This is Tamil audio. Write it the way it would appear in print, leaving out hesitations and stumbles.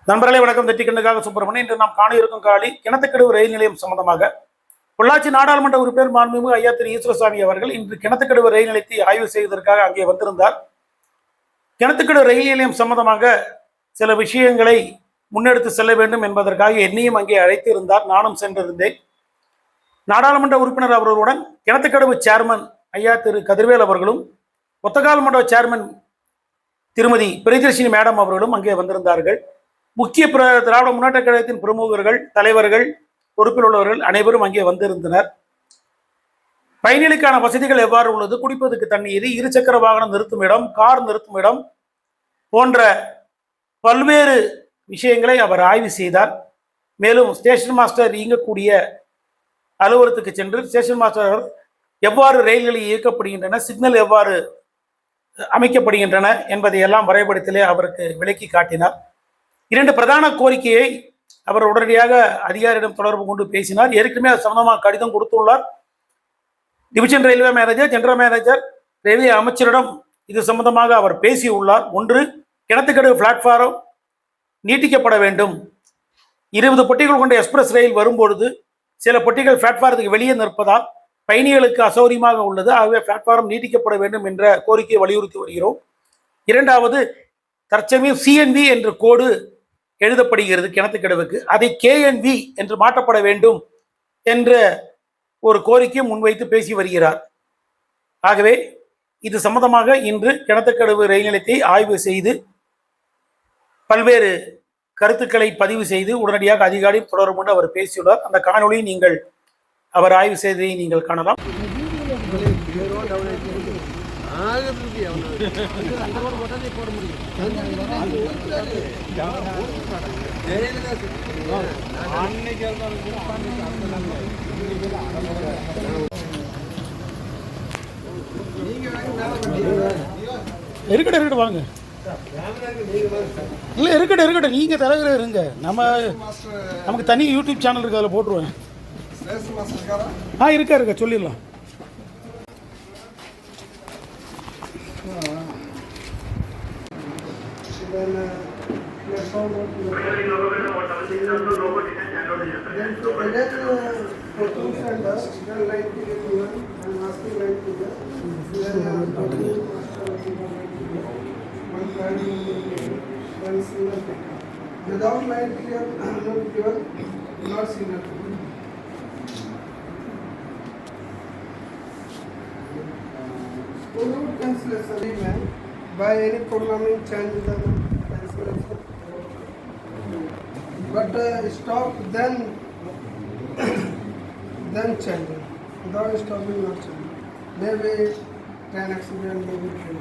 நண்பர்களே வணக்கம். வெற்றிக்கண்ணுக்காக சுப்பிரமணியன். இன்று நாம் காண இருக்கும் காலி கிணத்துக்கடவு ரயில் நிலையம் சம்பந்தமாக பொள்ளாச்சி நாடாளுமன்ற உறுப்பினர் மாண்புமிகு ஐயா திரு ஈஸ்வரசாமி அவர்கள் இன்று கிணத்துக்கடவு ரயில் நிலையத்தை ஆய்வு செய்வதற்காக அங்கே வந்திருந்தார். கிணத்துக்கடவு ரயில் நிலையம் சம்பந்தமாக சில விஷயங்களை முன்னெடுத்து செல்ல வேண்டும் என்பதற்காக என்னையும் அங்கே அழைத்து இருந்தார். நானும் சென்றிருந்தேன். நாடாளுமன்ற உறுப்பினர் அவர்களுடன் கிணத்துக்கடவு சேர்மன் ஐயா திரு கதிர்வேல் அவர்களும் ஒத்தக்கால் மண்டல சேர்மன் திருமதி பிரியதர்ஷினி மேடம் அவர்களும் அங்கே வந்திருந்தார்கள். முக்கிய திராவிட முன்னேற்ற கழகத்தின் பிரமுகர்கள், தலைவர்கள், பொறுப்பில் உள்ளவர்கள் அனைவரும் அங்கே வந்திருந்தனர். பயணிகளுக்கான வசதிகள் எவ்வாறு உள்ளது, குடிப்பதற்கு தண்ணீர், இருசக்கர வாகனம் நிறுத்தும் இடம், கார் நிறுத்தும் இடம் போன்ற பல்வேறு விஷயங்களை அவர் ஆய்வு செய்தார். மேலும் ஸ்டேஷன் மாஸ்டர் இயங்கக்கூடிய அலுவலகத்துக்கு சென்று ஸ்டேஷன் மாஸ்டர் எவ்வாறு ரயில்களில் இயக்கப்படுகின்றன, சிக்னல் எவ்வாறு அமைக்கப்படுகின்றன என்பதை எல்லாம் வரைபடத்திலே அவருக்கு விளக்கி காட்டினார். 2 பிரதான கோரிக்கையை அவர் உடனடியாக அதிகாரியிடம் தொடர்பு கொண்டு பேசினார். ஏற்கனவே அது சம்பந்தமாக கடிதம் கொடுத்துள்ளார். Division railway manager, general manager, railway அமைச்சரிடம் இது சம்பந்தமாக அவர் பேசியுள்ளார். ஒன்று, கிணத்துக்கடவு பிளாட்ஃபாரம் நீட்டிக்கப்பட வேண்டும். 20 பெட்டிகள் கொண்ட எக்ஸ்பிரஸ் ரயில் வரும்பொழுது சில பெட்டிகள் பிளாட்ஃபாரத்துக்கு வெளியே நிற்பதால் பயணிகளுக்கு அசௌகரியமாக உள்ளது. ஆகவே பிளாட்ஃபாரம் நீட்டிக்கப்பட வேண்டும் என்ற கோரிக்கையை வலியுறுத்தி வருகிறோம். இரண்டாவது, தற்சமயம் சிஎன்வி என்ற கோடு எழுதப்படுகிறது கிணத்துக்கடவுக்கு, அதை கேஎன்வி என்று மாற்றப்பட வேண்டும் என்ற ஒரு கோரிக்கையை முன்வைத்து பேசி வருகிறார். ஆகவே இது சம்பந்தமாக இன்று கிணத்துக்கடவு ரயில் நிலையத்தை ஆய்வு செய்து பல்வேறு கருத்துக்களை பதிவு செய்து உடனடியாக அதிகாரி தொடர்பு கொண்டு அவர் பேசியுள்ளார். அந்த காணொலியை நீங்கள் அவர் ஆய்வு செய்ததை நீங்கள் காணலாம். இருக்கட்டும் வாங்க. இல்லை இருக்கட்டும் நீங்கள் தலைவர் இருங்க. நமக்கு தனி யூடியூப் சேனல் இருக்கு, அதில் போட்டுருவேன். இருக்கா சொல்லிடலாம். Then platform then photos and then light period one and asking light period one single without light period not given, not single. Without cancellation by any programming change the cancellation, but stop then change. Without stopping not change. Maybe train accident, maybe train.